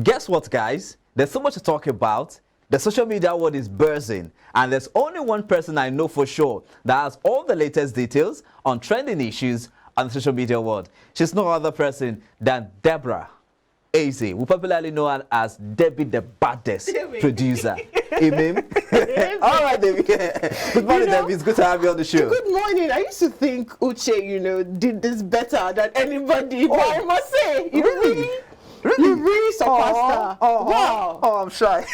Guess what, guys? There's so much to talk about. The social media world is buzzing, and there's only one person I know for sure that has all the latest details on trending issues on the social media world. She's no other person than Deborah Eze, who popularly known as Debbie the baddest producer. Amen. All right, Debbie. Good morning, Debbie. It's good to have you on the show. Good morning. I used to think Uche, did this better than anybody, but I must say, Really? You really surpassed her. Wow. Oh, I'm shy.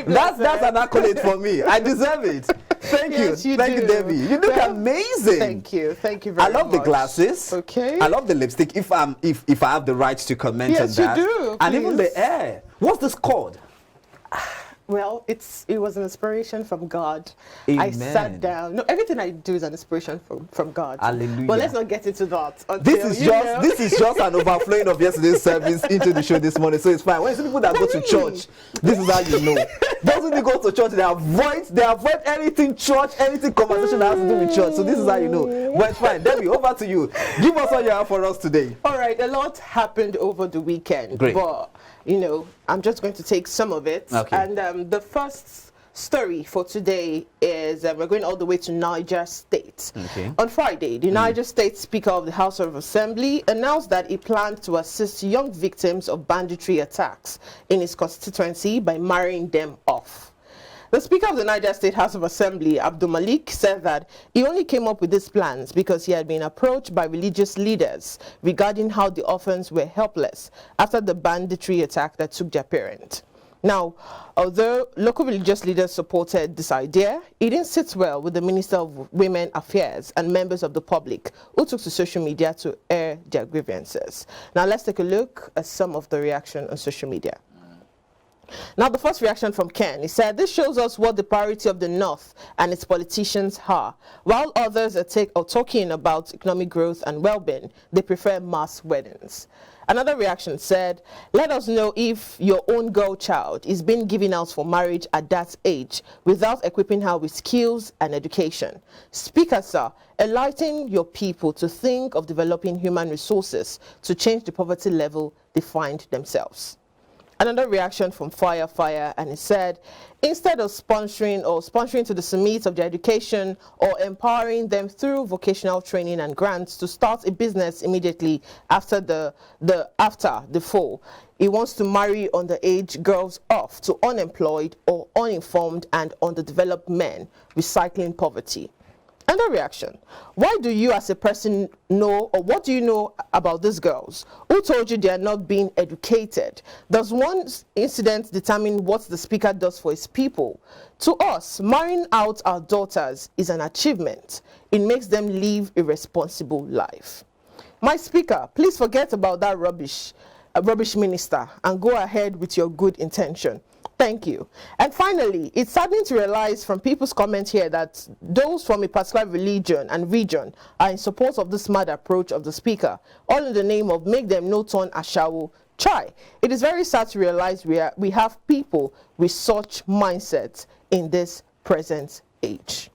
That's an accolade for me. I deserve it. Thank Yes, you. you Thank do. you, Debbie. You look amazing. Thank you. Thank you very I much. love the glasses. Okay. I love the lipstick. If I have the right to comment on Yes, you that. do, And even please. the hair. What's this called? Well, it was an inspiration from God. Amen. I sat down. No, everything I do is an inspiration from God. Hallelujah. But let's not get into that. This is just an overflowing of yesterday's service into the show this morning, so it's fine. When you see people that go to church, this is how you know. Those who go to church, they avoid anything church, anything conversation that has to do with church. So this is how you know. But it's fine. Debbie, over to you. Give us all you have for us today. All right, a lot happened over the weekend. Great. But, I'm just going to take some of it. Okay. And the first story for today is we're going all the way to Niger State. Okay. On Friday, the Niger State Speaker of the House of Assembly announced that he planned to assist young victims of banditry attacks in his constituency by marrying them off. The Speaker of the Niger State House of Assembly, Abdul Malik, said that he only came up with these plans because he had been approached by religious leaders regarding how the orphans were helpless after the banditry attack that took their parent. Now, although local religious leaders supported this idea, it didn't sit well with the Minister of Women Affairs and members of the public who took to social media to air their grievances. Now, let's take a look at some of the reaction on social media. Now, the first reaction from Ken, he said, this shows us what the priority of the North and its politicians are. While others are talking about economic growth and well-being, they prefer mass weddings. Another reaction said, let us know if your own girl child is being given out for marriage at that age without equipping her with skills and education. Speaker, sir, enlighten your people to think of developing human resources to change the poverty level they find themselves. Another reaction from Fire, and he said, instead of sponsoring to the summit of their education or empowering them through vocational training and grants to start a business immediately after the fall, he wants to marry underage girls off to unemployed or uninformed and underdeveloped men, recycling poverty. Another reaction, why do you as a person know, or what do you know about these girls? Who told you they are not being educated? Does one incident determine what the speaker does for his people? To us, marrying out our daughters is an achievement. It makes them live a responsible life. My speaker, please forget about that rubbish minister, and go ahead with your good intention. Thank you. And finally, it's saddening to realize from people's comments here that those from a particular religion and region are in support of this mad approach of the speaker, all in the name of make them no turn ashawo chai. It is very sad to realize we have people with such mindsets in this present age.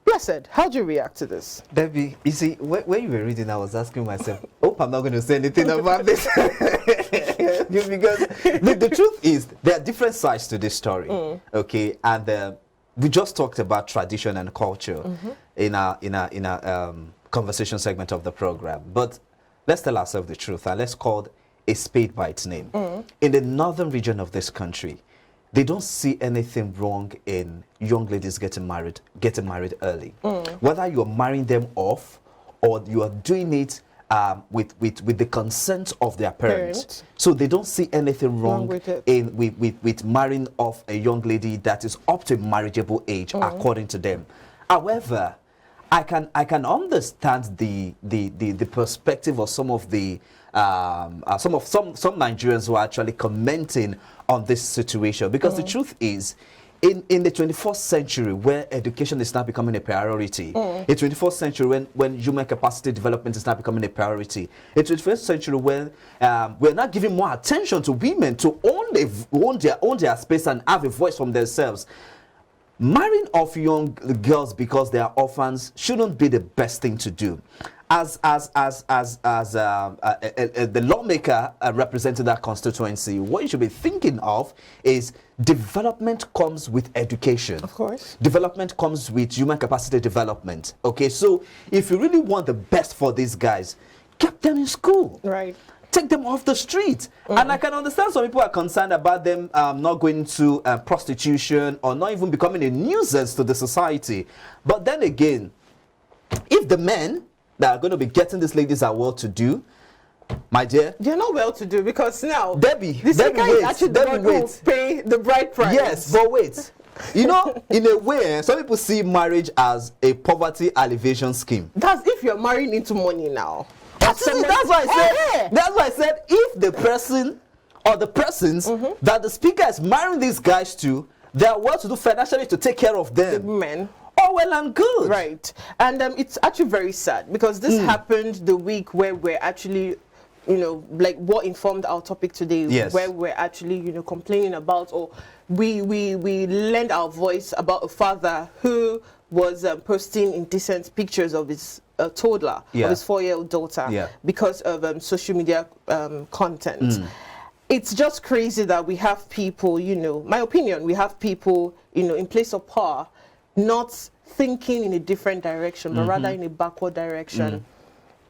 Blessed, how do you react to this? Debbie, you see, when you were reading, I was asking myself, hope I'm not going to say anything about this. Because the truth is, there are different sides to this story, okay? And we just talked about tradition and culture in our conversation segment of the program. But let's tell ourselves the truth, and let's call a spade by its name. In the northern region of this country, they don't see anything wrong in young ladies getting married early. Whether you're marrying them off or you are doing it with the consent of their parents. So they don't see anything wrong with marrying off a young lady that is up to marriageable age, according to them. However, I can understand the perspective of some of the some Nigerians who are actually commenting on this situation, because the truth is, in the 21st century, where education is now becoming a priority, in the 21st century when human capacity development is now becoming a priority, in the 21st century when we're not giving more attention to women to own their space and have a voice from themselves, marrying off young girls because they are orphans shouldn't be the best thing to do. the lawmaker representing that constituency, what you should be thinking of is development comes with education. Of course. Development comes with human capacity development. Okay, so if you really want the best for these guys, keep them in school. Right. Take them off the street. And I can understand some people are concerned about them not going to prostitution or not even becoming a nuisance to the society. But then again, if the men that are going to be getting these ladies are well to do, my dear, they're not well to do, because now Debbie wait, actually the one who pay the bride price. Yes, but wait. You know, in a way, some people see marriage as a poverty alleviation scheme. That's if you're marrying into money now. That's why I said. That's why I said if the person or the persons that the speaker is marrying these guys to, they are well to do financially to take care of them. The men. Oh, well and good. Right. And it's actually very sad, because this happened the week where we're actually, you know, like what informed our topic today, yes, where we're actually, you know, complaining about, or we lend our voice about a father who was posting indecent pictures of his toddler, of his 4-year-old daughter, because of social media content. It's just crazy that we have people, you know, my opinion, we have people, you know, in place of power, not thinking in a different direction, but rather in a backward direction.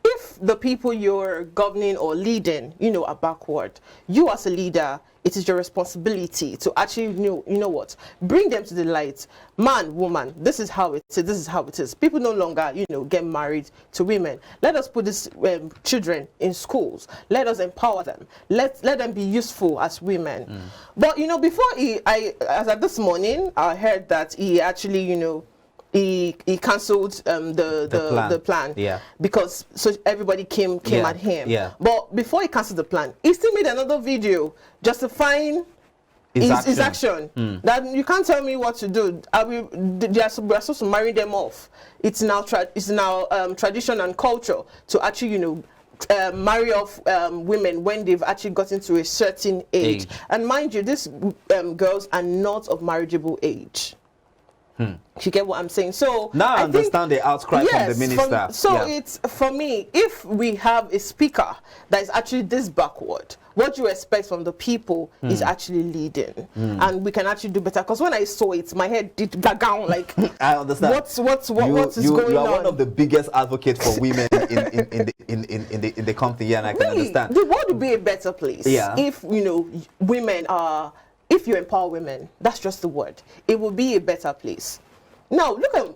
If the people you're governing or leading, you know, are backward, you as a leader, it is your responsibility to actually, you know what, bring them to the light. Man, woman, this is how it is. This is how it is. People no longer, you know, get married to women. Let us put these children in schools. Let us empower them. Let them be useful as women. But you know, before as of this morning, I heard that he actually, you know, he cancelled the plan, because so everybody came at him. But before he cancelled the plan, he still made another video justifying his action. That you can't tell me what to do. We're supposed to marry them off. It's now tradition and culture to actually, you know, marry off women when they've actually gotten to a certain age. And mind you, these girls are not of marriageable age. You get what I'm saying? So now I understand the outcry from the minister. It's, for me, if we have a speaker that is actually this backward, what you expect from the people is actually leading, and we can actually do better. Because when I saw it, my head did go down. Like, I understand. What is going on? You are one of the biggest advocates for women in the company, and I can understand. The world would be a better place if, you know, women are. If you empower women, that's just the word. It will be a better place. Now, look at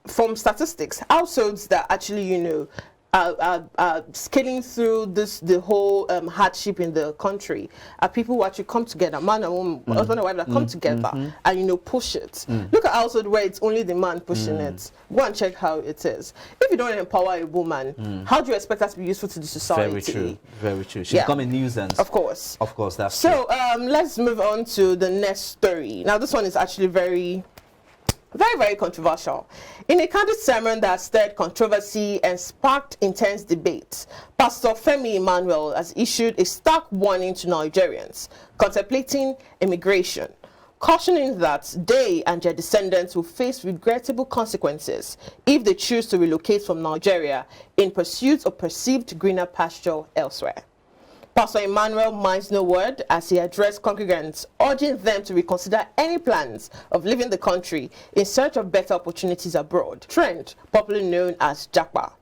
from statistics, households that actually, you know, are scaling through the whole hardship in the country are people who actually come together, man and woman, husband and wife that come together and, you know, push it. Look at household where it's only the man pushing it. Go and check how it is. If you don't empower a woman, how do you expect that to be useful to the society? Very true. Very true. She's become a nuisance. Of course. Of course, that's so. Let's move on to the next story. Now, this one is actually very, very controversial. In a candid sermon that stirred controversy and sparked intense debate, Pastor Femi Emmanuel has issued a stark warning to Nigerians contemplating immigration, cautioning that they and their descendants will face regrettable consequences if they choose to relocate from Nigeria in pursuit of perceived greener pasture elsewhere. Pastor Emmanuel minds no word as he addressed congregants, urging them to reconsider any plans of leaving the country in search of better opportunities abroad, trend popularly known as Japa.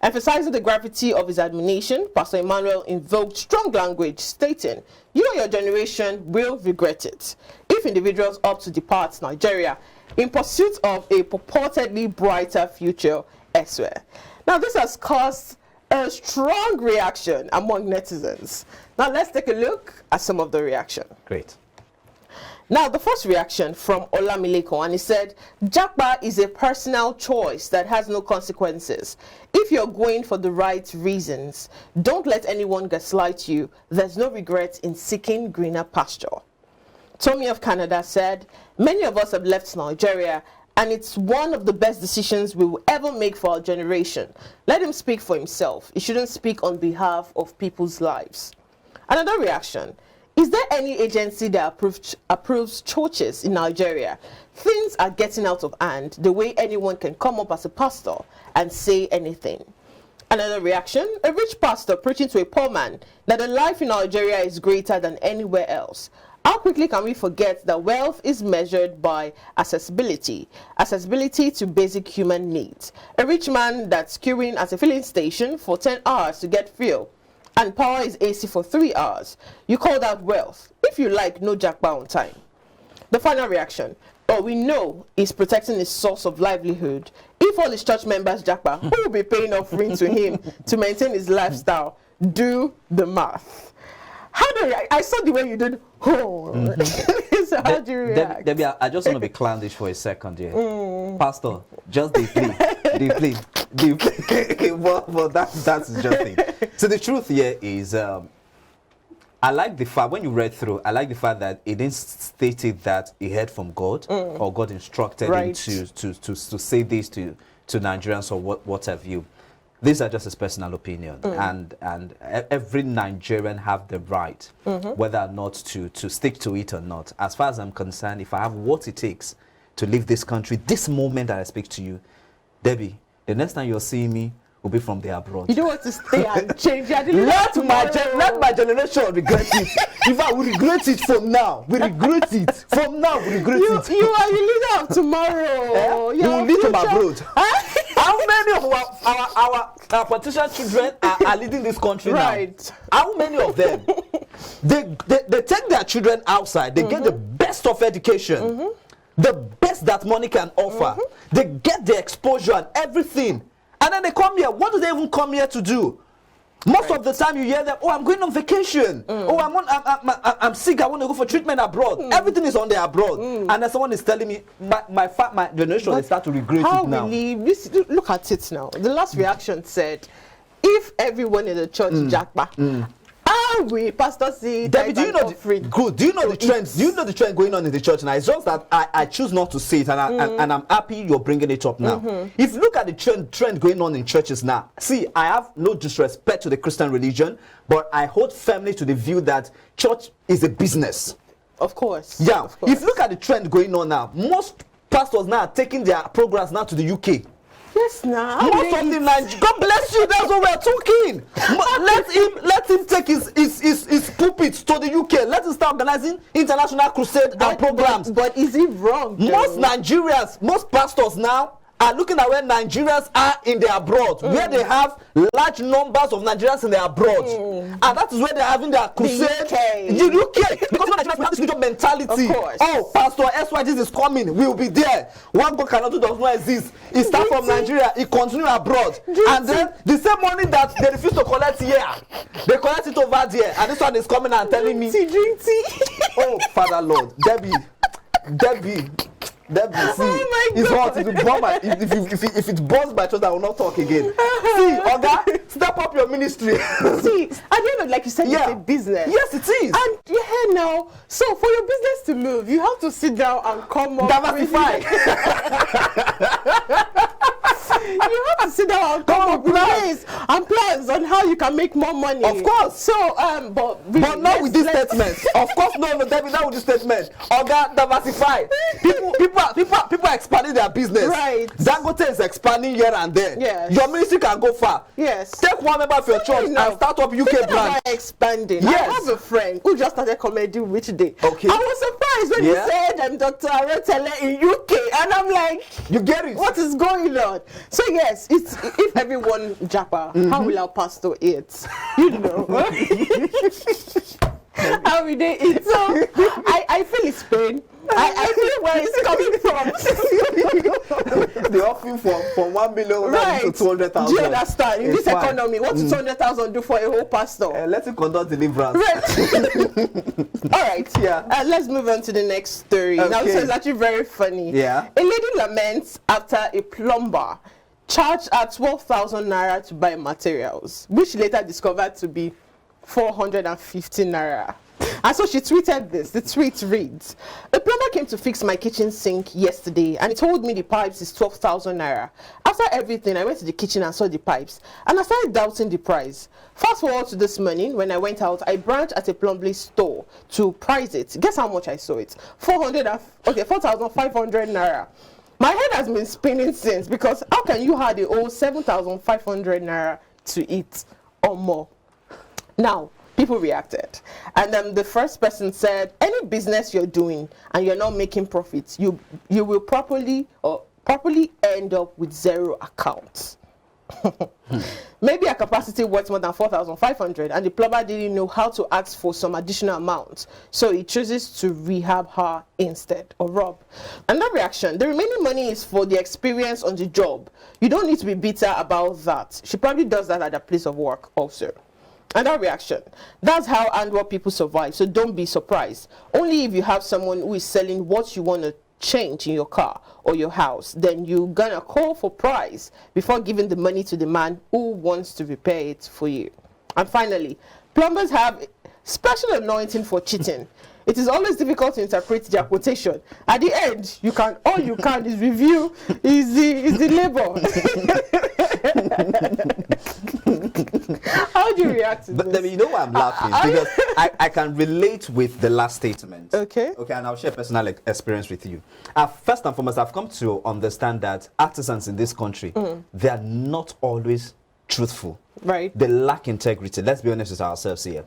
Emphasizing the gravity of his admonition, Pastor Emmanuel invoked strong language, stating, "You and your generation will regret it if individuals opt to depart Nigeria in pursuit of a purportedly brighter future elsewhere." Now, this has caused a strong reaction among netizens. Now let's take a look at some of the reaction. Great. Now the first reaction from Olamileko, and he said, "Japa is a personal choice that has no consequences. If you're going for the right reasons, don't let anyone gaslight you. There's no regret in seeking greener pasture." Tommy of Canada said, "Many of us have left Nigeria, and it's one of the best decisions we will ever make for our generation. Let him speak for himself. He shouldn't speak on behalf of people's lives." Another reaction. "Is there any agency that approves churches in Nigeria? Things are getting out of hand the way anyone can come up as a pastor and say anything." Another reaction, a rich pastor preaching to a poor man that the life in Nigeria is greater than anywhere else. How quickly can we forget that wealth is measured by accessibility to basic human needs? A rich man that's queuing at a filling station for 10 hours to get fuel, and power is AC for 3 hours. You call that wealth? If you like, no jackpot on time. The final reaction, we know is protecting his source of livelihood. If all his church members jackpot, who will be paying offering to him to maintain his lifestyle? Do the math. How do you, I saw the way you did. So how do you react? Debbie, I just want to be clownish for a second here. Pastor, just deeply. Well, that's just it. So the truth here is, I like the fact, when you read through, I like the fact that it didn't state it that he heard from God or God instructed him to say this to Nigerians or what have you. These are just his personal opinion, and every Nigerian have the right, whether or not to stick to it or not. As far as I'm concerned, if I have what it takes to leave this country, this moment that I speak to you, Debbie, the next time you're seeing me will be from the abroad. You don't want to stay and change. Let my generation regret it. In fact, we regret it from now. We regret it. From now, we regret it. You are the leader of tomorrow. You will lead from abroad. How many of our politician children are leading this country now? How many of them? They take their children outside. They get the best of education, the best that money can offer. They get the exposure and everything. And then they come here. What do they even come here to do? Most of the time you hear them, oh, I'm going on vacation. Oh, I'm sick. I want to go for treatment abroad. Everything is on the abroad. And then someone is telling me, my generation, they start to regret it now. Look at it now. The last reaction said, if everyone in the church jackpot, we pastor see David, do you know the trends? Do you know the trend going on in the church now? It's just that I choose not to see it, and I'm happy you're bringing it up now. If you look at the trend going on in churches now, see, I have no disrespect to the Christian religion, but I hold firmly to the view that church is a business. Of course. Yeah. Of course. If you look at the trend going on now, most pastors now are taking their programs now to the UK. Yes, now. Most of the Nigerians, God bless you, that's what we're talking. Let him take his pulpit to the UK. Let him start organizing international crusade and programs. But is it wrong? Most Nigerians, most pastors now are looking at where Nigerians are in the abroad, where they have large numbers of Nigerians in the abroad, and that is where they're having their crusade. The UK, because Nigerians have this religious mentality. Oh, Pastor SYG is coming, we'll be there. What God cannot do does not exist. He starts from Nigeria, he continues abroad, and then the same money that they refuse to collect here, they collect it over there, and this one is coming and telling me, oh, Father Lord, Debbie. See, it's hot. If it burns my chest, I will not talk again. See, Oga, step up your ministry. See, at the end of, like you said, it's a business. Yes, it is. And now, so for your business to move, you have to sit down and come up. Diversify. You have to sit down and come up with ways and plans on how you can make more money. Of course. So, but not with this statement. Of course, no, David, not with this statement. Oga, diversify. People are expanding their business. Right. Dangote is expanding here and there. Yes. Your ministry can go far. Yes. Take one member of your church and start up UK brand. Expanding. Yes. I have a friend who just started comedy which day. Okay. I was surprised when he said I'm Dr. Aretele in UK, and I'm like, you get it? What is going on? So yes, it's if everyone japa, how will our pastor eat? You know. How will they eat? So I feel it's pain. I feel where it's coming from. They offer from 1 million to 200,000. Do you understand? In this economy, what does 200,000 do for a whole pastor? Let him conduct deliverance. All right. Yeah. Let's move on to the next story. Okay. Now, this is actually very funny. Yeah. A lady laments after a plumber charged her 12,000 naira to buy materials, which later discovered to be 450 naira. And so she tweeted this. The tweet reads, "A plumber came to fix my kitchen sink yesterday and he told me the pipes is 12,000 naira. After everything, I went to the kitchen and saw the pipes and I started doubting the price. Fast forward to this morning, when I went out, I branched at a plumbing store to price it. Guess how much I saw it? 4,500 naira. My head has been spinning since, because how can you have the old 7,500 naira to eat or more. Now, people reacted, and the first person said, any business you're doing and you're not making profits, you will probably end up with 0 accounts. Maybe a capacity worth more than 4,500, and the plumber didn't know how to ask for some additional amount, so he chooses to rehab her instead, or rob. Another reaction: the remaining money is for the experience on the job. You don't need to be bitter about that. She probably does that at a place of work also. Another reaction: that's how and what people survive, so don't be surprised. Only if you have someone who is selling what you want to change in your car or your house, then you're gonna call for price before giving the money to the man who wants to repair it for you. And finally, plumbers have special anointing for cheating. It is always difficult to interpret their quotation. At the end, all you can is review is the labor. How do you react to this? But you know why I'm laughing? Because I can relate with the last statement. Okay. Okay, and I'll share personal experience with you. First and foremost, I've come to understand that artisans in this country, they are not always truthful. Right. They lack integrity. Let's be honest with ourselves here.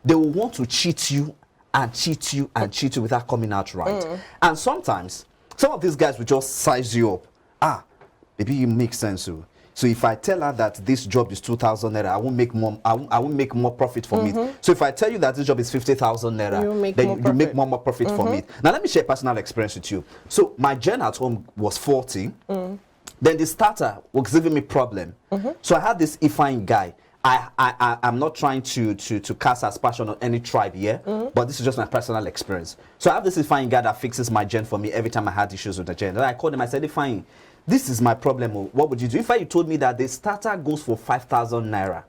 They will want to cheat you and cheat you and cheat you without coming out right. And sometimes, some of these guys will just size you up. Maybe it makes sense. So if I tell her that this job is 2,000 naira, I won't make more. I won't make more profit from it. So if I tell you that this job is 50,000 naira, then you make more profit from it. Now let me share personal experience with you. So my gen at home was 40. Then the starter was giving me problem. So I had this Ifeanyi guy. I'm not trying to cast aspersion on any tribe here, but this is just my personal experience. So I have this Ifeanyi guy that fixes my gen for me every time I had issues with the gen. Then I called him, I said, Ifeanyi, this is my problem. What would you do? Ifeanyi told me that the starter goes for 5,000 naira.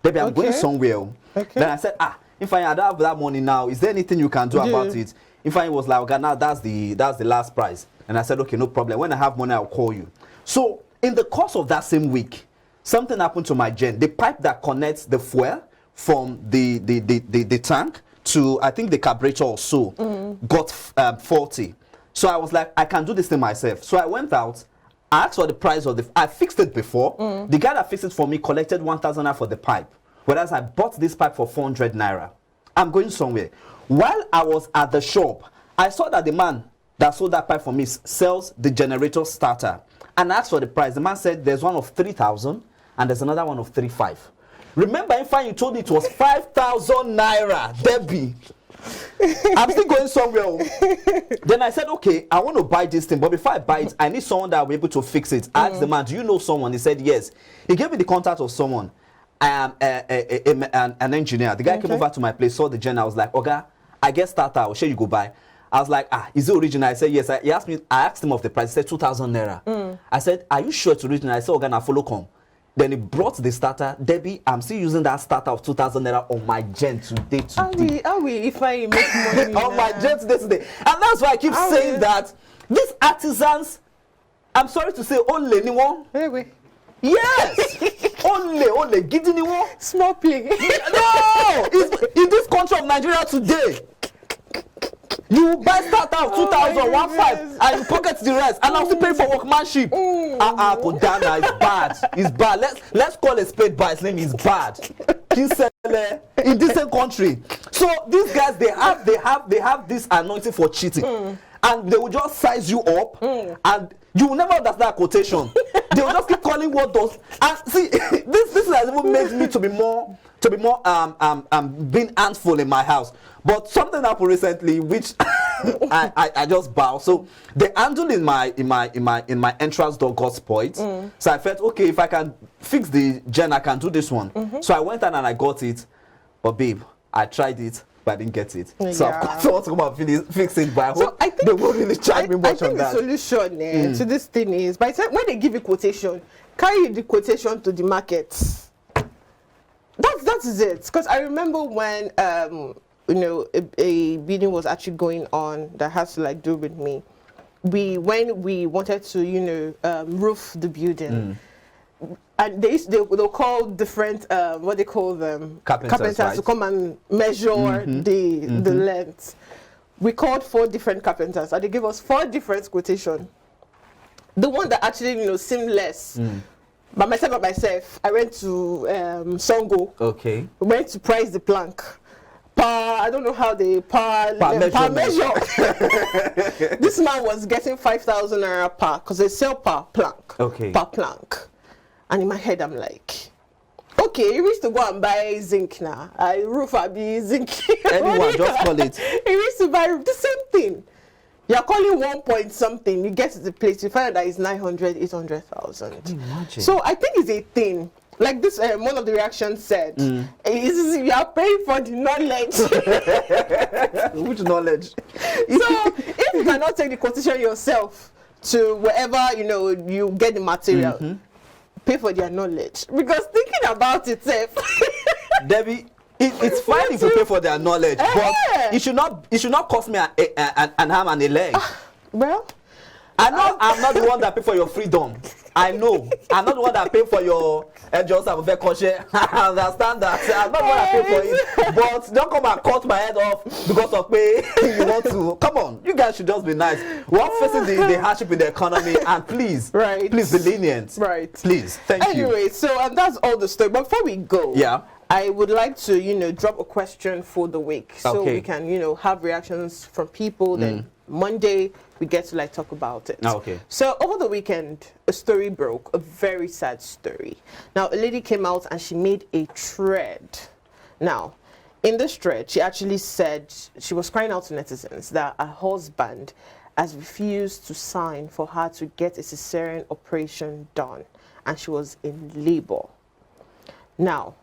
Baby, I'm going somewhere. Then I said, Ifeanyi, I don't have that money now. Is there anything you can do about it? Ifeanyi was like, okay, now that's the last price. And I said, okay, no problem. When I have money, I'll call you. So in the course of that same week, something happened to my gen. The pipe that connects the fuel from the tank to, I think, the carburetor or so, got faulty. So I was like, I can do this thing myself. So I went out, I asked for the price of I fixed it before. The guy that fixed it for me collected 1,000 naira for the pipe. Whereas I bought this pipe for 400 naira. I'm going somewhere. While I was at the shop, I saw that the man that sold that pipe for me sells the generator starter. And I asked for the price. The man said there's one of 3,000 and there's another one of 3,500. Remember, in fact, you told me it was 5,000 naira, Debbie. I'm still going somewhere. Then I said, okay, I want to buy this thing, but before I buy it, I need someone that will be able to fix it. I asked the man, do you know someone? He said, yes. He gave me the contact of someone. I am an engineer. The guy came over to my place, saw the gen. I was like, okay, I get starter. I'll show you go buy. I was like, is it original? I said, yes. I asked him of the price. He said 2,000 naira. I said, are you sure it's original? I said, okay, now follow come. Then he brought the starter. Debbie, I'm still using that starter of 2,000 naira on my gen today. How will if I make money on my gen today? And that's why I keep saying that these artisans, I'm sorry to say, only anyone. Wait. Yes, only give anyone. Small pig. No, in this country of Nigeria today, you buy starter of 2,000, 1,500, and you pocket the rest, and I'll still pay for workmanship. Kodana, it's bad. It's bad. Let's call a spade by its name. It's bad. In this same country. So these guys, they have this anointing for cheating, and they will just size you up, and you will never understand that quotation. They will just keep calling what those. And see, this has even made me to be more being handful in my house. But something happened recently, which I just bow. So the handle in my entrance door got spoiled. So I felt, okay, if I can fix the gen, I can do this one. So I went out and I got it. But babe, I tried it, but I didn't get it. So of course I want to come and fix it, but I think they won't really charge me much on that. I think the solution to this thing is, by the time when they give you quotation, carry the quotation to the market. That is it. Because I remember when a bidding was actually going on that has to do with me. When we wanted to roof the building, and they'll call different what they call them carpenters right? to come and measure the length. We called 4 different carpenters and they gave us 4 different quotations. The one that actually seemed less By myself, I went to Songo. Okay. Went to price the plank. I don't know how they measure. This man was getting 5,000 naira per, because they sell per plank. Okay. Per plank. And in my head, I'm like, okay, you wish to go and buy zinc now. Roof, I be zinc. Anyone, just call it. You wish to buy the same thing. You're calling 1 point something. You get to the place, you find out that it's 900, 800,000. Imagine. So I think it's a thing. Like this, one of the reactions said, you are paying for the knowledge. Which knowledge? So if you cannot take the quotation yourself to wherever you get the material, pay for their knowledge. Because thinking about it, Debbie, it's fine if you pay for their knowledge, but it should not cost me an arm and a leg. Well, I'm not the one that pay for your freedom. I know. I'm not the one that pay for your just have a conscience. I understand that. I'm not the one that pay for it. But don't come and cut my head off because of pay you want to. Come on, you guys should just be nice. We're facing the hardship in the economy, and please be lenient. Right. Please. Thank you. Anyway, so that's all the story. But before we go, I would like to, drop a question for the week so we can, have reactions from people. Then Monday we get to talk about it. Okay. So over the weekend, a story broke, a very sad story. Now a lady came out and she made a thread. Now, in this thread, she actually said she was crying out to netizens that her husband has refused to sign for her to get a cesarean operation done, and she was in labor. Now,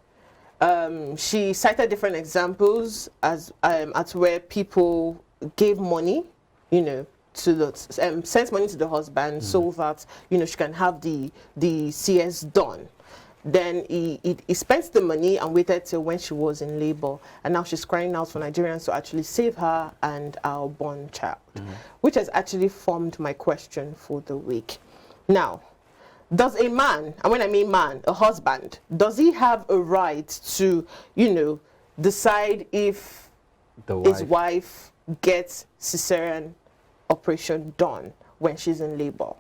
she cited different examples as at where people gave money, to the sent money to the husband so that she can have the CS done. Then he spent the money and waited till when she was in labor, and now she's crying out for Nigerians to actually save her and our born child, which has actually formed my question for the week. Now, does a man, and when I mean man, a husband, does he have a right to, decide if his wife gets cesarean operation done when she's in labor?